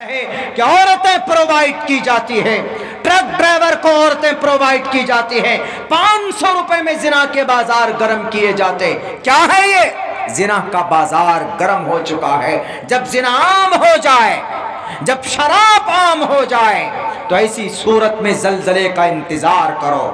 है कि औरतें प्रोवाइड की जाती है, ट्रक ड्राइवर को औरतें प्रोवाइड की जाती है। 500 रुपए में जिना के बाजार गर्म किए जाते। क्या है ये? जिना का बाजार गर्म हो चुका है। जब जिना आम हो जाए, जब शराब आम हो जाए, तो ऐसी सूरत में जलजले का इंतजार करो।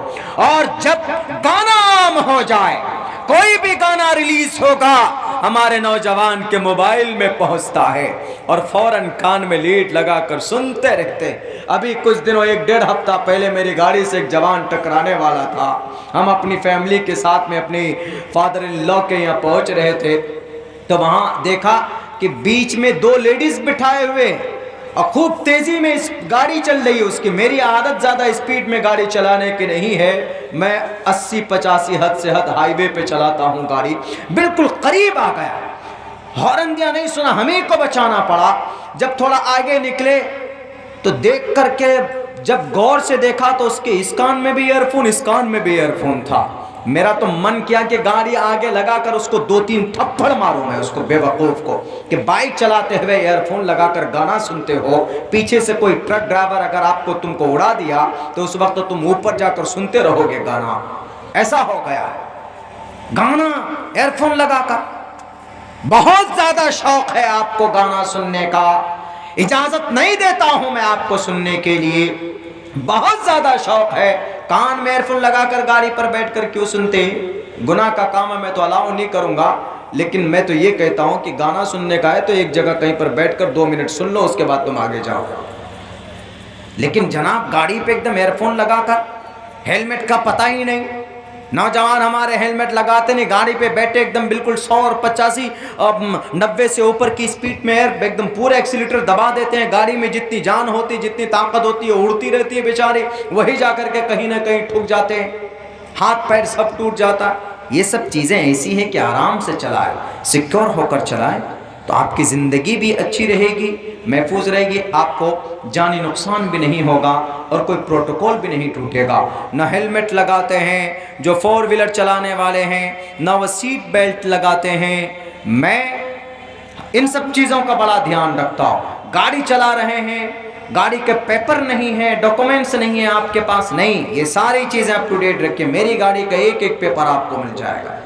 और जब गाना आम हो जाए, कोई भी गाना रिलीज होगा, हमारे नौजवान के मोबाइल में पहुंचता है और फौरन कान में लीड लगाकर सुनते रहते। अभी कुछ दिनों, 1-1.5 हफ्ता पहले मेरी गाड़ी से एक जवान टकराने वाला था। हम अपनी फैमिली के साथ में अपनी फादर इन लॉ के यहाँ पहुंच रहे थे, तो वहां देखा कि बीच में 2 लेडीज बिठाए हुए और खूब तेजी में इस गाड़ी चल रही है उसकी। मेरी आदत ज्यादा स्पीड में गाड़ी चलाने की नहीं है, मैं 80-85 हद से हद हाईवे पे चलाता हूं गाड़ी। बिल्कुल करीब आ गया, हॉर्न दिया, नहीं सुना, हमें को बचाना पड़ा। जब थोड़ा आगे निकले तो देख करके जब गौर से देखा तो उसके इस कान में भी ईयरफोन, इस कान में भी ईयरफोन था। मेरा तो मन किया कि गाड़ी आगे लगाकर उसको 2-3 थप्पड़ मारूं मैं उसको, बेवकूफ को, कि बाइक चलाते हुए ईयरफोन लगाकर गाना सुनते हो, पीछे से कोई ट्रक ड्राइवर अगर तुमको उड़ा दिया तो उस वक्त तो तुम ऊपर जाकर सुनते रहोगे गाना। ऐसा हो गया गाना ईयरफोन लगाकर। बहुत ज्यादा शौक है आपको गाना सुनने का, इजाजत नहीं देता हूं मैं आपको सुनने के लिए, बहुत ज्यादा शौक है। कान में ईयरफोन लगाकर गाड़ी पर बैठकर क्यों सुनते? गुनाह का काम है, मैं तो अलाउ नहीं करूंगा, लेकिन मैं तो ये कहता हूं कि गाना सुनने का है तो एक जगह कहीं पर बैठकर 2 मिनट सुन लो, उसके बाद तुम आगे जाओ। लेकिन जनाब गाड़ी पे एकदम ईयरफोन लगाकर, हेलमेट का पता ही नहीं। नौजवान हमारे हेलमेट लगाते नहीं, गाड़ी पे बैठे एकदम बिल्कुल 100 और 85 90 से ऊपर की स्पीड में एकदम पूरे एक्सीलेटर दबा देते हैं। गाड़ी में जितनी जान होती, जितनी ताकत होती है, उड़ती रहती है बेचारे, वही जाकर के कहीं ना कहीं ठुक जाते हैं, हाथ पैर सब टूट जाता। ये सब चीज़ें ऐसी हैं कि आराम से चलाए, सिक्योर होकर चलाए, तो आपकी ज़िंदगी भी अच्छी रहेगी, महफूज रहेगी, आपको जानी नुकसान भी नहीं होगा और कोई प्रोटोकॉल भी नहीं टूटेगा। न हेलमेट लगाते हैं जो 4 व्हीलर चलाने वाले हैं, न वो सीट बेल्ट लगाते हैं। मैं इन सब चीज़ों का बड़ा ध्यान रखता हूँ। गाड़ी चला रहे हैं, गाड़ी के पेपर नहीं है, डॉक्यूमेंट्स नहीं है आपके पास, नहीं, ये सारी चीज़ें अप टू डेट रखिए। मेरी गाड़ी का एक पेपर आपको मिल जाएगा।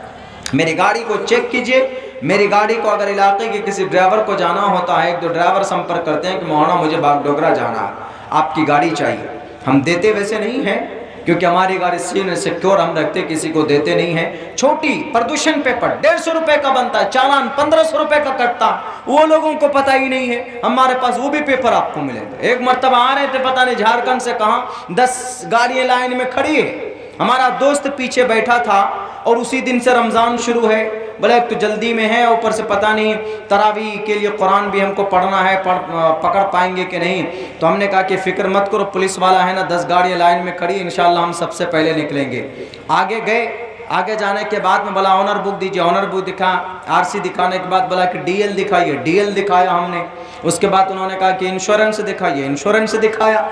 मेरी गाड़ी को चेक कीजिए। मेरी गाड़ी को अगर इलाके के किसी ड्राइवर को जाना होता है, 1-2 ड्राइवर संपर्क करते हैं कि मोहना मुझे बागडोगरा जाना है, आपकी गाड़ी चाहिए, हम देते वैसे नहीं हैं, क्योंकि हमारी गाड़ी सील सिक्योर हम रखते, किसी को देते नहीं हैं। छोटी प्रदूषण पेपर 150 रुपए का बनता है, चालान 1500 रुपए का कटता, वो लोगों को पता ही नहीं है। हमारे पास वो भी पेपर आपको मिलेगा। एक मरतबा आ रहे थे, पता नहीं झारखंड से कहाँ, 10 गाड़ियाँ लाइन में खड़ी है, हमारा दोस्त पीछे बैठा था और उसी दिन से रमज़ान शुरू है। बोले एक तो जल्दी में है, ऊपर से पता नहीं तरावी के लिए कुरान भी हमको पढ़ना है, पकड़ पाएंगे कि नहीं। तो हमने कहा कि फ़िक्र मत करो, पुलिस वाला है ना, 10 गाड़ियाँ लाइन में खड़ी, इंशाल्लाह हम सबसे पहले निकलेंगे। आगे गए, आगे जाने के बाद में बोला ऑनर बुक दीजिए, ऑनर बुक दिखा, आरसी दिखाने के बाद बोला कि डीएल दिखाइए, डीएल दिखाया हमने। उसके बाद उन्होंने कहा कि इंश्योरेंस दिखाइए, इंश्योरेंस दिखाया।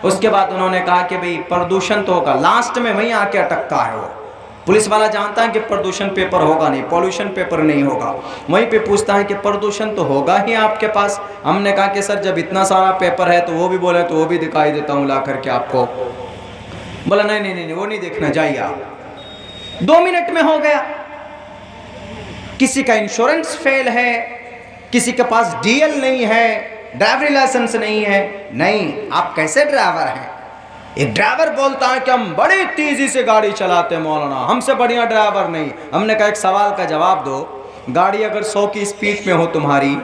उसके बाद उन्होंने कहा कि भाई प्रदूषण तो होगा, लास्ट में वहीं आके अटकता है वो। पुलिस वाला जानता है कि प्रदूषण पेपर होगा नहीं, पॉल्यूशन पेपर नहीं होगा, वहीं पे पूछता है कि प्रदूषण तो होगा ही आपके पास। हमने कहा कि सर जब इतना सारा पेपर है तो वो भी बोले तो वो भी दिखाई देता हूँ ला करके आपको। बोला नहीं नहीं नहीं, वो नहीं देखना, जाइए आप। 2 मिनट में हो गया। किसी का इंश्योरेंस फेल है, किसी के पास डीएल नहीं है, ड्राइवरी लाइसेंस नहीं है। नहीं, आप कैसे ड्राइवर हैं? एक ड्राइवर बोलता है कि हम बड़ी तेजी से गाड़ी चलाते हैं मौलाना, हमसे बढ़िया ड्राइवर नहीं। हमने कहा एक सवाल का जवाब दो, गाड़ी अगर 100 की स्पीड में हो तुम्हारी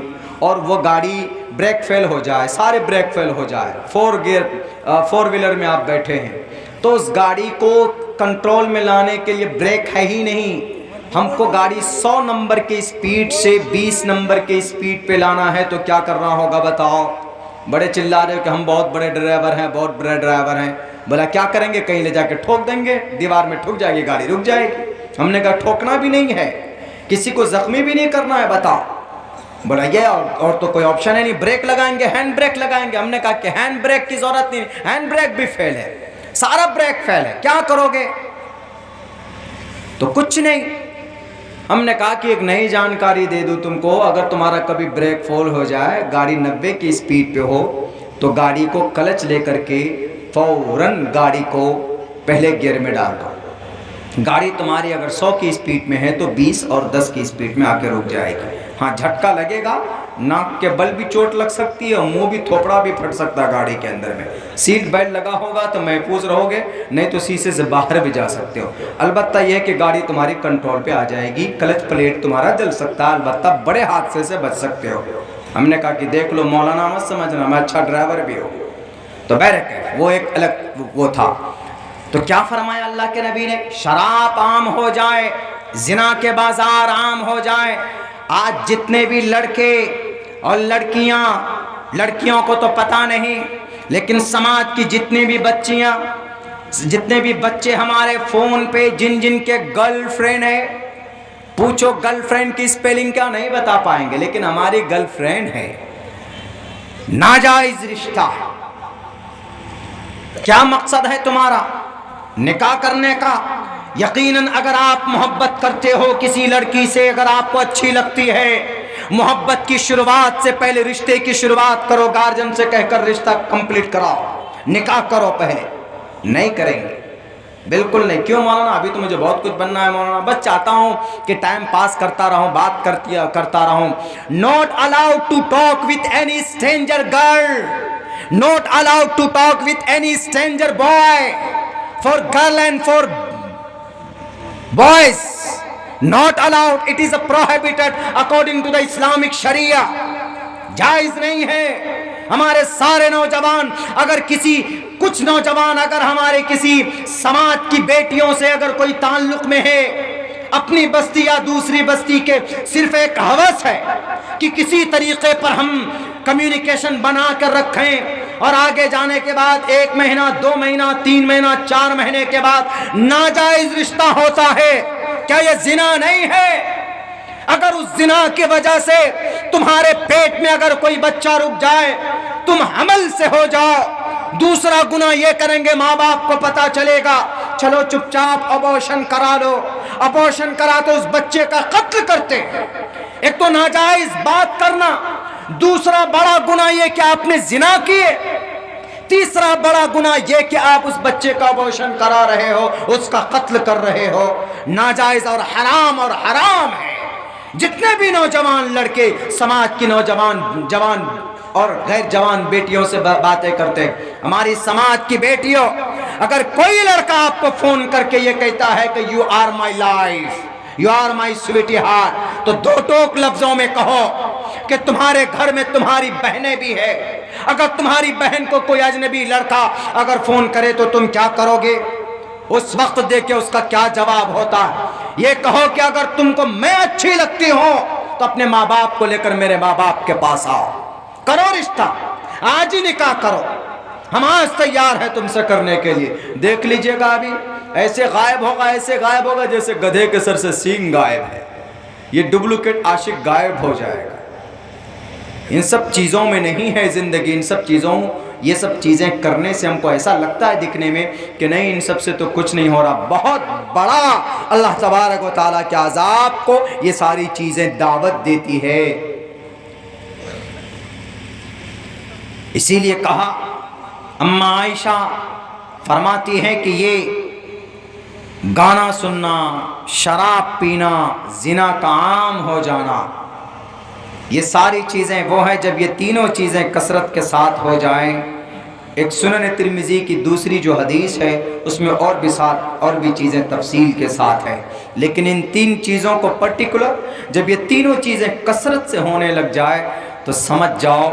और वो गाड़ी ब्रेक फेल हो जाए, सारे ब्रेक फेल हो जाए, 4 व्हीलर में आप बैठे हैं, तो उस गाड़ी को कंट्रोल में लाने के लिए ब्रेक है ही नहीं। हमको गाड़ी 100 नंबर की स्पीड से 20 नंबर की स्पीड पे लाना है, तो क्या करना होगा बताओ? बड़े चिल्ला रहे हो कि हम बहुत बड़े ड्राइवर हैं, बहुत बड़े ड्राइवर हैं। बोला क्या करेंगे? कहीं ले जाके ठोक देंगे, दीवार में ठुक जाएगी, गाड़ी रुक जाएगी। हमने कहा ठोकना भी नहीं है, किसी को जख्मी भी नहीं करना है, बताओ। बोला ये और तो कोई ऑप्शन है नहीं, ब्रेक लगाएंगे, हैंड ब्रेक लगाएंगे। हमने कहा कि हैंड ब्रेक की जरूरत नहीं, हैंड ब्रेक भी फेल है, सारा ब्रेक फेल है, क्या करोगे? तो कुछ नहीं, हमने कहा कि एक नई जानकारी दे दूं तुमको, अगर तुम्हारा कभी ब्रेक फेल हो जाए, गाड़ी 90 की स्पीड पे हो, तो गाड़ी को क्लच लेकर के फौरन गाड़ी को पहले गियर में डाल दो। गाड़ी तुम्हारी अगर 100 की स्पीड में है तो 20 और 10 की स्पीड में आके रुक जाएगी। हाँ, झटका लगेगा, नाक के बल भी चोट लग सकती है, मुंह भी, थोपड़ा भी फट सकता है गाड़ी के अंदर में। सीट बेल्ट लगा होगा तो महफूज रहोगे, नहीं तो शीशे से बाहर भी जा सकते हो। अलबत्ता यह कि गाड़ी तुम्हारी कंट्रोल पे आ जाएगी, क्लच प्लेट तुम्हारा जल सकता है, अलबत्ता बड़े हादसे से बच सकते हो। हमने कहा कि देख लो मौलाना मत समझना, मैं अच्छा ड्राइवर भी हूँ। तो बैरक वो एक अलग वो था। तो क्या फरमाया अल्लाह के नबी ने? शराब आम हो जाए, जिना के बाजार आम हो जाए। आज जितने भी लड़के और लड़कियों को तो पता नहीं, लेकिन समाज की जितनी भी बच्चियां, जितने भी बच्चे हमारे फोन पे जिन जिन के गर्लफ्रेंड है, पूछो गर्लफ्रेंड की स्पेलिंग क्या नहीं बता पाएंगे, लेकिन हमारी गर्लफ्रेंड है। नाजायज रिश्ता है। क्या मकसद है तुम्हारा निकाह करने का? यकीनन अगर आप मोहब्बत करते हो किसी लड़की से, अगर आपको अच्छी लगती है, मोहब्बत की शुरुआत से पहले रिश्ते की शुरुआत करो, गार्जियन से कहकर रिश्ता कंप्लीट कराओ, निकाह करो। पहले नहीं करेंगे, बिल्कुल नहीं। क्यों मौलाना? अभी तो मुझे बहुत कुछ बनना है मौलाना, बस चाहता हूँ कि टाइम पास करता रहूँ, बात करता रहूँ। Not allowed to talk with any stranger girl, not allowed to talk with any stranger boy, for girl and for boys not allowed, it is a prohibited according to the Islamic Sharia। जायज नहीं है। हमारे सारे नौजवान, अगर कुछ नौजवान अगर हमारे किसी समाज की बेटियों से अगर कोई ताल्लुक में है, अपनी बस्ती या दूसरी बस्ती के, सिर्फ एक हवस है कि किसी तरीके पर हम कम्युनिकेशन बना कर रखें, और आगे जाने के बाद 1 महीना, 2 महीना, 3 महीना, 4 महीने के बाद नाजायज रिश्ता होता है। क्या यह जिना नहीं है? अगर उस जिना की वजह से तुम्हारे पेट में अगर कोई बच्चा रुक जाए, तुम हमल से हो जाओ, दूसरा गुनाह ये करेंगे, माँ बाप को पता चलेगा, चलो चुपचाप अबॉर्शन करा लो। अबॉर्शन करा तो उस बच्चे का कत्ल करते। एक तो नाजायज बात करना, दूसरा बड़ा गुनाह ये कि आपने जिना किए, तीसरा बड़ा गुनाह ये कि आप उस बच्चे का अबॉर्शन करा रहे हो, उसका कत्ल कर रहे हो। नाजायज और हराम है। जितने भी नौजवान लड़के समाज की नौजवान, जवान और गैर जवान बेटियों से बातें करते, हमारी समाज की बेटियों, अगर कोई लड़का आपको फोन करके ये कहता है कि you are my life, you are my sweety heart, तो 2 टोक लफ्जों में कहो कि तुम्हारे घर में तुम्हारी बहनें भी है। अगर तुम्हारी बहन को कोई अजनबी लड़का अगर फोन करे तो तुम क्या करोगे? उस वक्त देखिए उसका क्या जवाब होता है। ये कहो कि अगर तुमको मैं अच्छी लगती हूं तो अपने माँ बाप को लेकर मेरे माँ बाप के पास आओ, करो रिश्ता, आज ही निकाह करो, हम आज तैयार हैं तुमसे करने के लिए। देख लीजिएगा अभी ऐसे गायब होगा जैसे गधे के सर से सींग गायब है। ये डुप्लीकेट आशिक गायब हो जाएगा। इन सब चीज़ों में नहीं है ज़िंदगी। इन सब चीज़ों, ये सब चीज़ें करने से हमको ऐसा लगता है दिखने में कि नहीं, इन सब से तो कुछ नहीं हो रहा। बहुत बड़ा अल्लाह तबारक व तआला के अज़ाब को ये सारी चीज़ें दावत देती है। इसीलिए कहा, अम्मा आयशा फरमाती है कि ये गाना सुनना, शराब पीना, जिना का आम हो जाना, ये सारी चीज़ें वो है जब ये तीनों चीज़ें कसरत के साथ हो जाएं। एक सुनन तिरमिज़ी की दूसरी जो हदीस है उसमें और भी चीज़ें तफसील के साथ है, लेकिन इन 3 चीज़ों को पर्टिकुलर जब ये तीनों चीज़ें कसरत से होने लग जाए तो समझ जाओ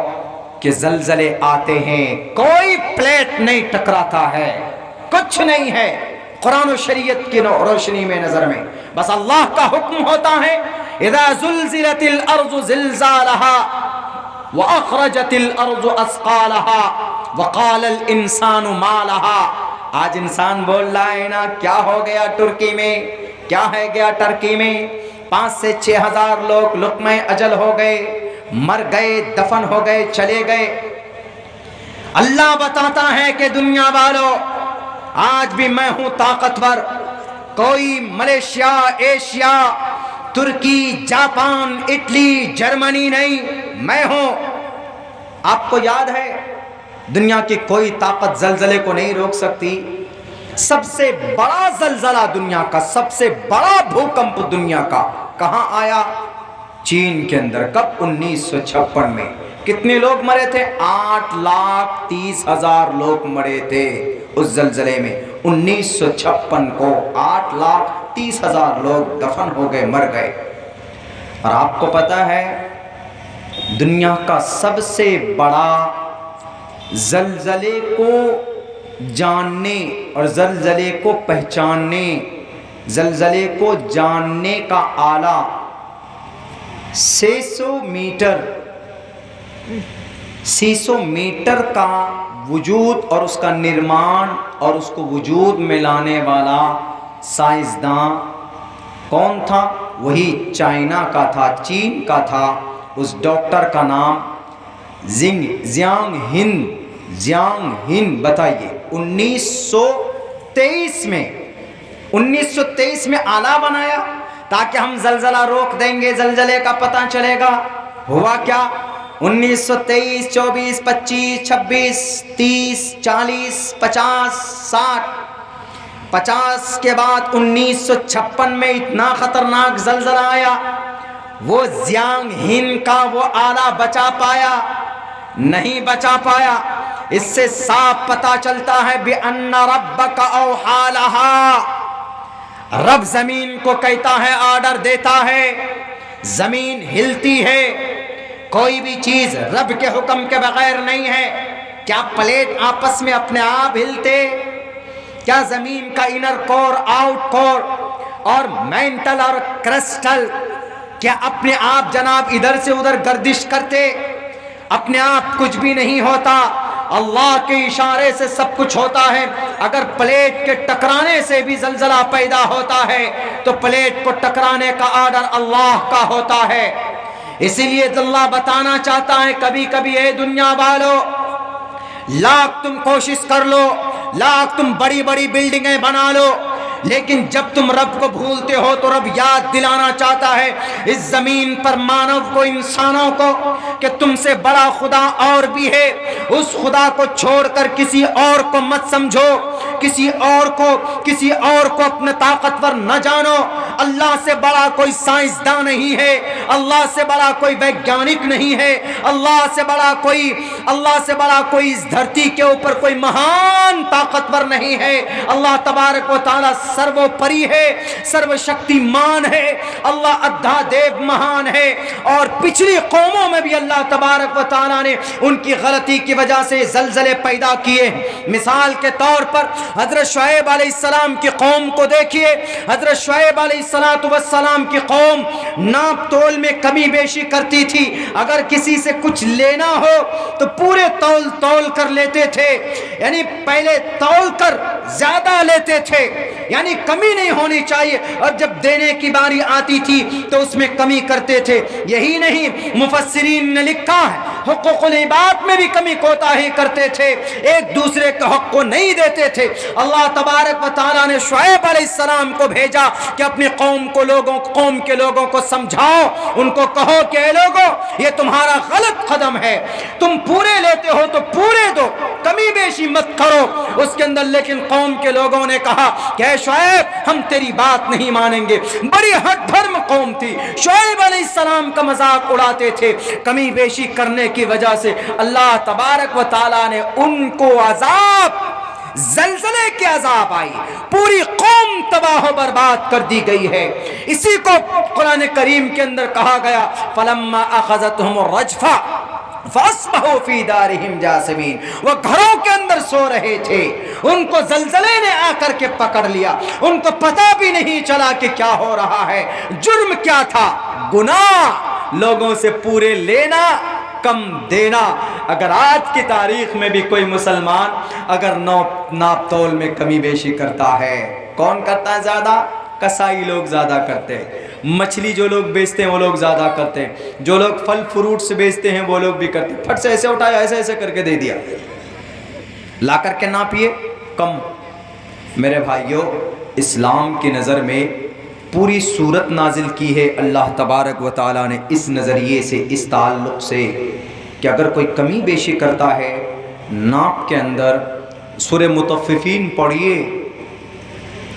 कि ज़लज़ले आते हैं। कोई प्लेट नहीं टकराता है, कुछ नहीं है कुरान और शरीयत की रोशनी में, नज़र में बस अल्लाह का हुक्म होता है, इज़ा ज़ुल्ज़िलतिल अर्ज़ु ज़िल्ज़ालहा व अख़रजतिल अर्ज़ु अस्क़ालहा व क़ालल इंसानु मा लहा। आज इंसान बोल रहा है ना, क्या हो गया तुर्की में, क्या है गया टर्की में, 5 से 6 हज़ार लोग लुक़्मे अजल हो गए, मर गए, दफन हो गए, चले गए। अल्लाह बताता है कि दुनिया वालों, आज भी मैं हूं ताकतवर। कोई मलेशिया, एशिया, तुर्की, जापान, इटली, जर्मनी नहीं, मैं हूं। आपको याद है, दुनिया की कोई ताकत जलजले को नहीं रोक सकती। सबसे बड़ा जलजला दुनिया का, सबसे बड़ा भूकंप दुनिया का कहां आया? चीन के अंदर। कब? 1956 में। कितने लोग मरे थे? 8,30,000 लोग मरे थे उस जलजले में। 1956 को 8,30,000 लोग दफन हो गए, मर गए। और आपको पता है, दुनिया का सबसे बड़ा जलजले को जानने और जलजले को पहचानने, जलजले को जानने का आला 600 मीटर का वजूद और उसका निर्माण और उसको वजूद में लाने वाला साइंसदान कौन था? वही चाइना का था, चीन का था। उस डॉक्टर का नाम जियांग हिन। बताइए, 1923 में आला बनाया ताकि हम जलजला रोक देंगे, जलजले का पता चलेगा। हुआ क्या? 1923, 24, 25, 26, 30, 40, 50, 60, 50 के बाद 1956 में इतना खतरनाक जलजला आया। वो जियांग हिन का वो आला बचा पाया? नहीं बचा पाया। इससे साफ पता चलता है बिअन्ना रब्बका औहा लहा, रब जमीन को कहता है, ऑर्डर देता है, जमीन हिलती है। कोई भी चीज रब के हुक्म के बगैर नहीं है। क्या प्लेट आपस में अपने आप हिलते? क्या जमीन का इनर कोर, आउट कोर और मेंटल और क्रिस्टल क्या अपने आप जनाब इधर से उधर गर्दिश करते? अपने आप कुछ भी नहीं होता, अल्लाह के इशारे से सब कुछ होता है। अगर प्लेट के टकराने से भी जलजला पैदा होता है तो प्लेट को टकराने का ऑर्डर अल्लाह का होता है। इसीलिए अल्लाह बताना चाहता है, कभी कभी ये दुनिया वालों, लाख तुम कोशिश कर लो, लाख तुम बड़ी बड़ी बिल्डिंगें बना लो, लेकिन जब तुम रब को भूलते हो तो रब याद दिलाना चाहता है इस जमीन पर मानव को, इंसानों को, कि तुमसे बड़ा खुदा और भी है। उस खुदा को छोड़कर किसी और को मत समझो, किसी और को अपना ताकतवर न जानो। अल्लाह से बड़ा कोई साइंसदान नहीं है, अल्लाह से बड़ा कोई वैज्ञानिक नहीं है, अल्लाह से बड़ा कोई इस धरती के ऊपर कोई महान ताकतवर नहीं है। अल्लाह तबारक व तआला सर्वोपरि है, सर्वशक्तिमान है। अल्लाह अद्धा देव महान है। और पिछली कौमों में भी अल्लाह तबारक व तआला ने उनकी गलती की वजह से जलजले पैदा किए। मिसाल के तौर पर हजरत शुएब अलैहिस्सलाम की कौम को देखिए। हजरत शुएब अलैहिस्सलाम की कौम नाप तोल में कमी बेशी करती थी। अगर किसी से कुछ लेना हो तो पूरे तौल कर लेते थे, यानी पहले तौल कर ज्यादा लेते थे, यानी कमी नहीं होनी चाहिए। और जब देने की बारी आती थी तो उसमें कमी करते थे। यही नहीं, मुफस्सिरीन ने लिखा है हुकूकुल इबाद में भी कमी कोताही करते थे, एक दूसरे के हक को नहीं देते थे। अल्लाह तबारक व तआला ने शुएब अलैहिस्सलाम को भेजा कि अपनी कौम के लोगों को समझाओ, उनको कहो कि ए लोगों, ये तुम्हारा गलत कदम है, तुम पूरे लेते हो तो पूरे दो, कमी बेशी मत करो उसके अंदर। लेकिन कौम के लोगों ने कहा कि शुएब, हम तेरी बात नहीं मानेंगे। बड़ी हठ धर्म कौम थी, शुएब अलैहिस्सलाम का मजाक उड़ाते थे। कमी बेशी करने की वजह से अल्लाह तबारक व तआला ने उनको अजाब, जलजले की अजाब आई, पूरी कौम तबाह बर्बाद कर दी गई है। इसी को कुरान करीम के अंदर कहा गया, फलम्मा अखज़तहुम रजफा फअस्बहू फी दारिहिम जासिमीन। वो घरों के अंदर सो रहे थे, उनको जलजले ने आकर के पकड़ लिया, उनको पता भी नहीं चला कि क्या हो रहा है। जुर्म क्या था? गुनाह, लोगों से पूरे लेना, कम देना। अगर आज की तारीख में भी कोई मुसलमान अगर नाप तोल में कमी बेशी करता है, कौन करता है ज्यादा? कसाई लोग ज्यादा करते हैं। मछली जो लोग बेचते हैं वो लोग ज्यादा करते हैं। जो लोग फल फ्रूट्स बेचते हैं वो लोग भी करते हैं। फट से ऐसे उठाया, ऐसे ऐसे करके दे दिया, ला करके नापिए, कम। मेरे भाइयों, इस्लाम की नज़र में पूरी सूरत नाजिल की है अल्लाह तबारक व तआला ने इस नज़रिए से, इस ताल्लुक़ से कि अगर कोई कमी बेशी करता है नाप के अंदर, सूरह मुतफ़्फ़िफ़ीन पढ़िए,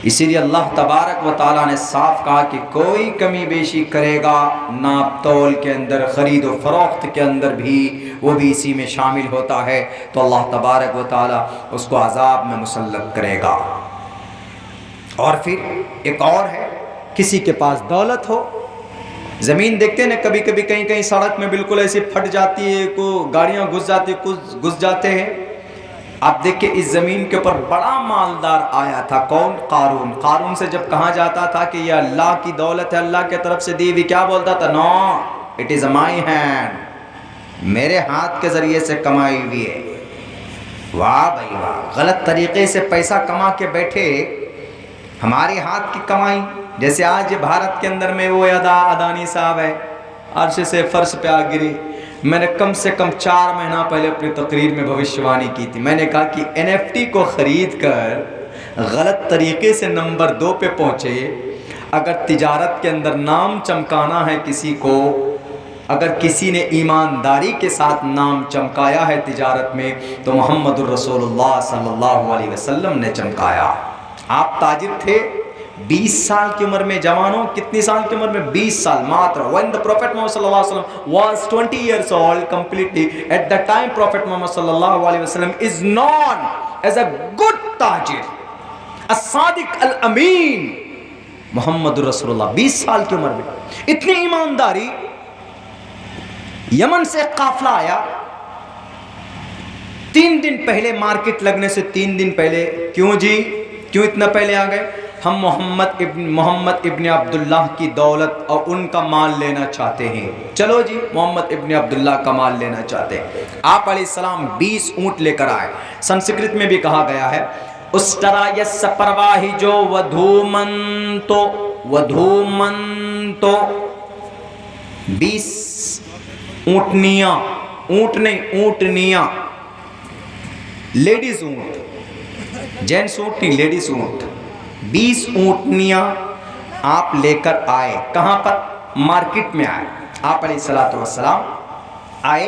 इसीलिए अल्लाह तबारक व तआला ने साफ कहा कि कोई कमी बेशी करेगा नाप तोल के अंदर, ख़रीद व फ़रोख्त के अंदर भी, वो भी इसी में शामिल होता है, तो अल्लाह तबारक व तआला उसको अज़ाब में मुसल्लत करेगा। और फिर एक और है, किसी के पास दौलत हो, ज़मीन देखते हैं ना कभी कभी कहीं कहीं सड़क में बिल्कुल ऐसी फट जाती है, को गाड़ियाँ घुस जाती, कुछ घुस जाते हैं। आप देखिए इस ज़मीन के ऊपर बड़ा मालदार आया था, कौन? कारून। कारून से जब कहा जाता था कि यह अल्लाह की दौलत है, अल्लाह की तरफ से दी हुई, क्या बोलता था? No, it is my hand, मेरे हाथ के ज़रिए से कमाई हुई है। वाह भाई वाह, गलत तरीके से पैसा कमा के बैठे, हमारे हाथ की कमाई। जैसे आज भारत के अंदर में वो अदानी साहब है, अर्श से फर्श पे आ गिरी। मैंने कम से कम 4 महीना पहले अपनी तकरीर में भविष्यवाणी की थी। मैंने कहा कि NFT को ख़रीद कर गलत तरीके से नंबर 2 पे पहुँचे। अगर तिजारत के अंदर नाम चमकाना है किसी को, अगर किसी ने ईमानदारी के साथ नाम चमकाया है तिजारत में, तो मोहम्मदुर रसूलुल्लाह सल्लल्लाहु अलैहि वसल्लम ने चमकाया। आप ताजिर थे 20 साल की उम्र में, जवानों कितनी साल की उम्र में? 20 साल मात्र। When the Prophet Muhammad sallallahu alaihi wasallam was 20 years old completely, at that time Prophet Muhammad sallallahu alaihi wasallam is known as a good tajir, as-sadiq al-amin, मोहम्मदुर रसूलुल्लाह 20 साल की उम्र में इतनी ईमानदारी। यमन से काफिला आया 3 दिन पहले, मार्केट लगने से 3 दिन पहले। क्यों जी, क्यों इतना पहले आ गए? हम मोहम्मद इब्न अब्दुल्लाह की दौलत और उनका माल लेना चाहते हैं। चलो जी, मोहम्मद इब्न अब्दुल्लाह का माल लेना चाहते हैं। आप अलैहिस्सलाम 20 ऊँट लेकर आए। संस्कृत में भी कहा गया है, उस्तरा यस परवाही जो वधूमंतो, वधूमंतो 20 ऊँटनियाँ, ऊँट नहीं ऊँटनियाँ, लेडीज ऊँट, जेंट्स ऊँट नहीं, लेडीज ऊँट। 20 ऊँटनियाँ आप लेकर आए। कहाँ पर? मार्केट में आए। आप अलैहिस्सलातु वस्सलाम आए,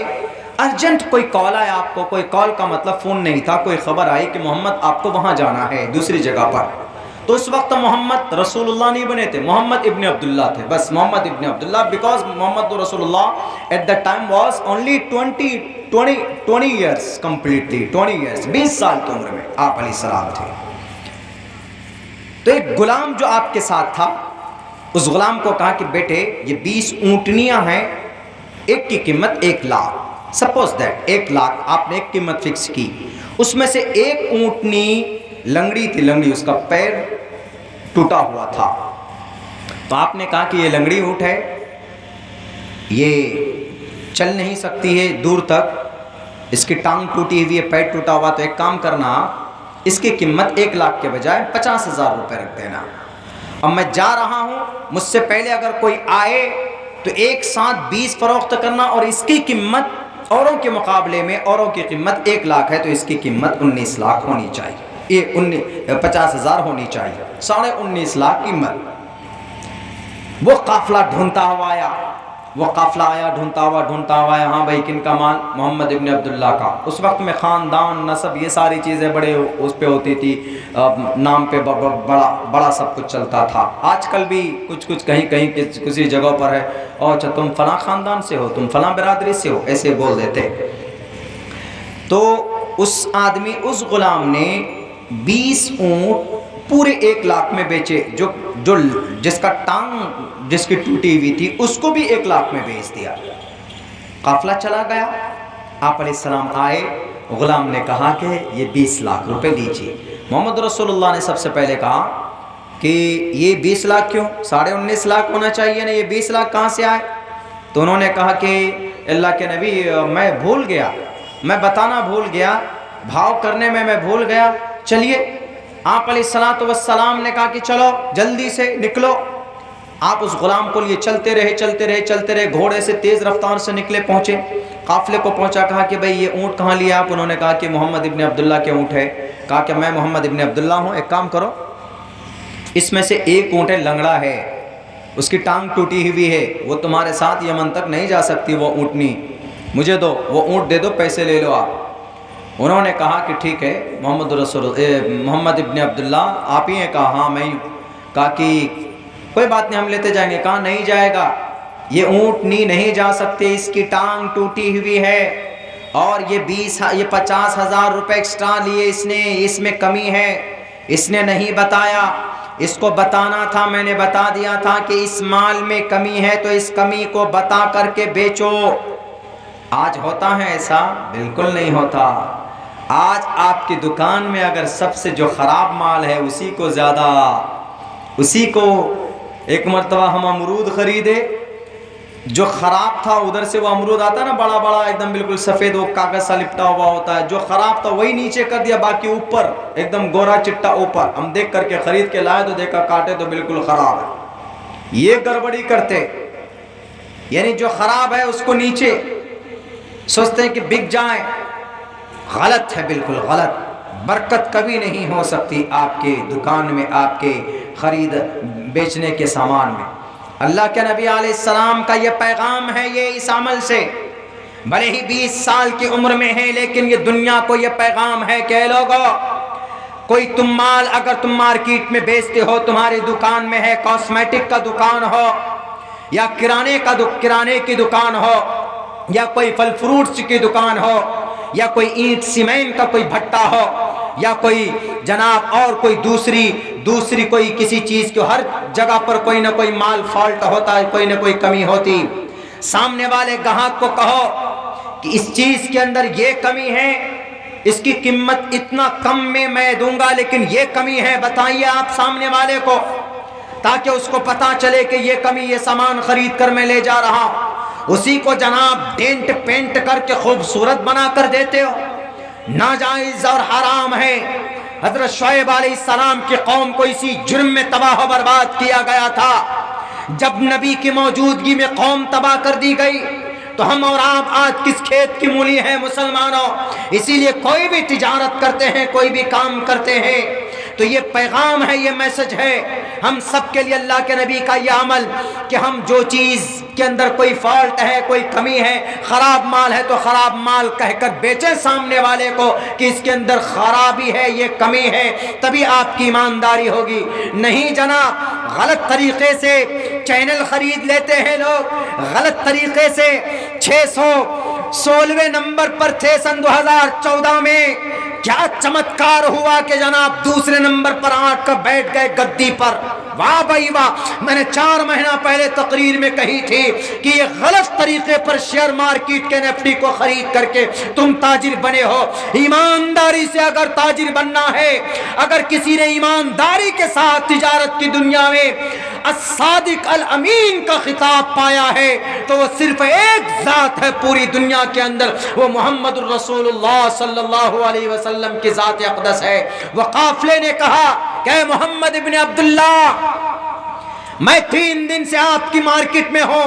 अर्जेंट कोई कॉल आया आपको। कोई कॉल का मतलब फ़ोन नहीं था, कोई ख़बर आई कि मोहम्मद आपको वहाँ जाना है दूसरी जगह पर। तो उस वक्त मोहम्मद रसूलुल्लाह नहीं बने थे, मोहम्मद इब्न अब्दुल्लाह थे, बस मोहम्मद इब्न अब्दुल्लाह, बिकॉज मोहम्मद रसूलुल्लाह at the time was only 20 years completely, 20 years, 20 साल की उम्र में आप अलैहिस्सलाम थे। तो एक गुलाम जो आपके साथ था, उस गुलाम को कहा कि बेटे ये 20 ऊँटनियाँ हैं, एक की कीमत 1 लाख। सपोज दैट 1 लाख आपने एक कीमत फिक्स की, उसमें से एक ऊँटनी लंगड़ी थी, लंगड़ी, उसका पैर टूटा हुआ था। तो आपने कहा कि ये लंगड़ी ऊँट है, ये चल नहीं सकती है दूर तक, इसकी टांग टूटी हुई है, पैर टूटा हुआ, तो एक काम करना, इसकी कीमत 1 लाख के बजाय 50,000 रुपये रख देना। अब मैं जा रहा हूँ, मुझसे पहले अगर कोई आए तो एक साथ 20 फरोख्त करना, और इसकी कीमत औरों के मुकाबले में, औरों की कीमत 1 लाख है तो इसकी कीमत 19 लाख होनी चाहिए, ये 50,000 होनी चाहिए, 19.5 लाख कीमत। वो काफिला ढूंढता हुआ आया, वो काफिला आया ढूंढता हुआ आया। हाँ भाई, किन का माल? मोहम्मद इब्न अब्दुल्लाह का। उस वक्त में ख़ानदान, नसब, ये सारी चीज़ें बड़े उस पे होती थी, नाम पे बड़ा सब कुछ चलता था। आजकल भी कुछ कहीं किसी जगह पर है, और अच्छा तुम फलां ख़ानदान से हो, तुम फलां बिरादरी से हो, ऐसे बोल देते। तो उस आदमी, उस गुलाम ने 20 ऊँट पूरे 1 लाख में बेचे। जो जिसका टांग जिसकी टूटी हुई थी उसको भी 1 लाख में बेच दिया। काफिला चला गया, आप अलैहिस्सलाम आए, गुलाम ने कहा कि ये 20 लाख रुपए दीजिए। मोहम्मद रसूलुल्लाह ने सबसे पहले कहा कि ये 20 लाख क्यों, 19.5 लाख होना चाहिए ना, ये 20 लाख कहाँ से आए? तो उन्होंने कहा कि अल्लाह के नबी, मैं भूल गया, मैं बताना भूल गया, भाव करने में मैं भूल गया। चलिए, आप अलैहिस्सलातु वस्सलाम ने कहा कि चलो जल्दी से निकलो। आप उस गुलाम को लिए चलते रहे, घोड़े से तेज़ रफ्तार से निकले, पहुँचे, काफिले को पहुँचा। कहा कि भाई ये ऊँट कहाँ लिया आप? उन्होंने कहा कि मोहम्मद इब्न अब्दुल्लाह के ऊँट है। कहा कि मैं मोहम्मद इब्न अब्दुल्लाह हूँ, एक काम करो, इसमें से एक ऊँट है लंगड़ा है, उसकी टांग टूटी हुई है, वो तुम्हारे साथ यमन तक नहीं जा सकती, वो ऊँटनी मुझे दो, वो ऊँट दे दो, पैसे ले लो आप। उन्होंने कहा कि ठीक है मोहम्मद इब्न अब्दुल्ला आप ही हैं? कहा हाँ मैं ही। कहा कि कोई बात नहीं हम लेते जाएंगे। कहा नहीं जाएगा, ये ऊँटनी नहीं जा सकती, इसकी टांग टूटी हुई है और ये 50,000 रुपये एक्स्ट्रा लिए इसने, इसमें कमी है, इसने नहीं बताया। इसको बताना था, मैंने बता दिया था कि इस माल में कमी है तो इस कमी को बता करके बेचो। आज होता है ऐसा? बिल्कुल नहीं होता। आज आपकी दुकान में अगर सबसे जो ख़राब माल है उसी को ज़्यादा, उसी को एक मरतबा हम अमरूद ख़रीदे, जो ख़राब था उधर से वो अमरूद आता ना बड़ा बड़ा एकदम बिल्कुल सफ़ेद, वो कागज़ सा लिपटा हुआ होता है, जो ख़राब था वही नीचे कर दिया, बाकी ऊपर एकदम गोरा चिट्टा ऊपर। हम देख करके ख़रीद के लाए तो देखा काटे तो बिल्कुल ख़राब है। ये गड़बड़ी करते, यानी जो ख़राब है उसको नीचे सोचते हैं कि बिक जाए। गलत है, बिल्कुल गलत। बरकत कभी नहीं हो सकती आपके दुकान में, आपके ख़रीद बेचने के सामान में। अल्लाह के नबी अलैहिस्सलाम का ये पैगाम है, ये इस अमल से, भले ही 20 साल की उम्र में है लेकिन ये दुनिया को ये पैगाम है कि लोगों, कोई तुम माल अगर तुम मार्केट में बेचते हो, तुम्हारी दुकान में है, कॉस्मेटिक का दुकान हो या किराने की दुकान हो या कोई फल फ्रूट्स की दुकान हो या कोई ईंट सीमेंट का कोई भट्टा हो या कोई जनाब और कोई दूसरी कोई किसी चीज़ की, हर जगह पर कोई ना कोई माल फॉल्ट होता है, कोई ना कोई कमी होती। सामने वाले ग्राहक को कहो कि इस चीज़ के अंदर ये कमी है, इसकी कीमत इतना कम में मैं दूंगा लेकिन ये कमी है, बताइए आप सामने वाले को, ताकि उसको पता चले कि ये कमी, ये सामान खरीद कर मैं ले जा रहा हूँ। उसी को जनाब डेंट पेंट करके खूबसूरत बना कर देते हो, नाजायज़ और हराम है। हज़रत शुएब अलैहिस्सलाम की कौम को इसी जुर्म में तबाह बर्बाद किया गया था। जब नबी की मौजूदगी में कौम तबाह कर दी गई तो हम और आप आज किस खेत की मूली हैं मुसलमानों। इसीलिए कोई भी तिजारत करते हैं, कोई भी काम करते हैं तो ये पैगाम है, ये मैसेज है हम सब के लिए, अल्लाह के नबी का ये अमल कि हम जो चीज़ के अंदर कोई फॉल्ट है, कोई कमी है, ख़राब माल है तो ख़राब माल कहकर बेचें सामने वाले को कि इसके अंदर ख़राबी है, ये कमी है, तभी आपकी ईमानदारी होगी। नहीं जनाब, गलत तरीक़े से चैनल ख़रीद लेते हैं लोग, गलत तरीक़े से 616वें नंबर पर थे सन 2014 में, क्या चमत्कार हुआ कि जनाब दूसरे नंबर पर आठ कर बैठ गए गद्दी पर। वाह भाई वाह, मैंने 4 महीना पहले तकरीर में कही थी कि ये गलत तरीके पर शेयर मार्केट के निफ्टी को खरीद करके तुम ताजिर बने हो। ईमानदारी से अगर ताजिर बनना है, अगर किसी ने ईमानदारी के साथ तिजारत की दुनिया में as-सादिक अल-अमीन का खिताब पाया है तो वो सिर्फ एक जात है पूरी दुनिया के अंदर, वो मोहम्मदुर रसूलुल्लाह सल्लल्लाहु अलैहि वसल्लम की जात अक़दस है। वह काफिले ने कहा कि मोहम्मद इब्न अब्दुल्ला, मैं 3 दिन से आपकी मार्केट में हूँ,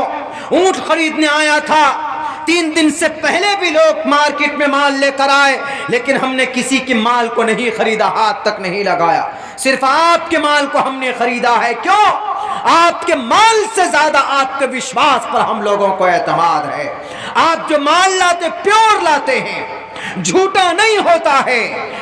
ऊँट खरीदने आया था। 3 दिन से पहले भी लोग मार्केट में माल लेकर आए लेकिन हमने किसी के माल को नहीं खरीदा, हाथ तक नहीं लगाया, सिर्फ आपके माल को हमने खरीदा है। क्यों? आपके माल से ज्यादा आपके विश्वास पर हम लोगों को एतमाद है। आप जो माल लाते प्योर लाते हैं, झूठा नहीं होता है,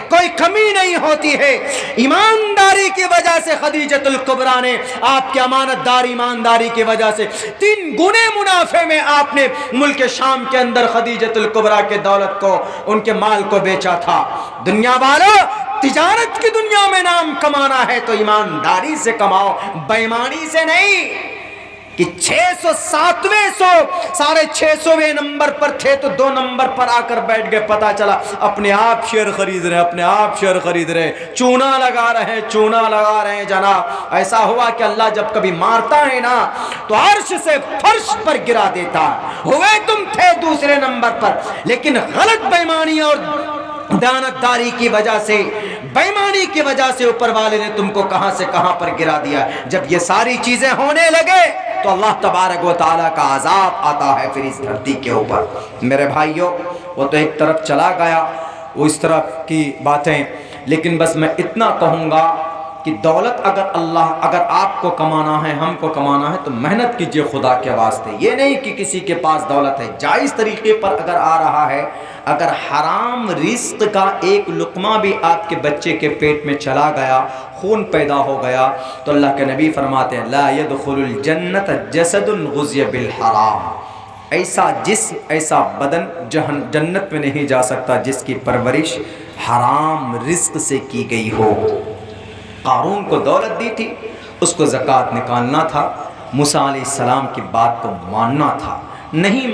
कोई कमी नहीं होती है। ईमानदारी की वजह से खदीजतुल कुबरा ने आपकी अमानतदारी ईमानदारी की वजह से 3 गुने मुनाफे में आपने मुल्क शाम के अंदर खदीजतुल कुबरा के दौलत को, उनके माल को बेचा था। दुनिया वालों, तिजारत की दुनिया में नाम कमाना है तो ईमानदारी से कमाओ, बेईमानी से नहीं। कि 607वें 650वें नंबर पर थे तो 2 नंबर पर आकर बैठ गए, पता चला अपने आप शेयर खरीद रहे, अपने आप शेयर खरीद रहे, चूना लगा रहे हैं जनाब। ऐसा हुआ कि अल्लाह जब कभी मारता है ना तो अर्श से फर्श पर गिरा देता। हुए तुम थे दूसरे नंबर पर, लेकिन गलत बेईमानी और दानतदारी की वजह से, बेईमानी की वजह से ऊपर वाले ने तुमको कहां से कहां पर गिरा दिया। जब ये सारी चीजें होने लगे तो अल्लाह तबारक व तआला का अजाब आता है फिर इस धरती के ऊपर। मेरे भाइयों, वो तो एक तरफ चला गया वो इस तरफ की बातें, लेकिन बस मैं इतना कहूँगा कि दौलत अगर आपको कमाना है, हमको कमाना है, तो मेहनत कीजिए खुदा के वास्ते। ये नहीं कि किसी के पास दौलत है, जायज़ तरीके पर अगर आ रहा है, अगर हराम रिस्क का एक लुक़मा भी आपके बच्चे के पेट में चला गया, खून पैदा हो गया, तो अल्लाह के नबी फरमाते हैं ला यदखुलुल जन्नत जसदुन गुज़िया बिल हराम। ऐसा बदन जन्नत में नहीं जा सकता जिसकी परवरिश हराम रिस्क से की गई हो। कारून को दौलत दी थी, उसको ज़कात निकालना था, मूसा अलैहिस्सलाम की बात को मानना था, नहीं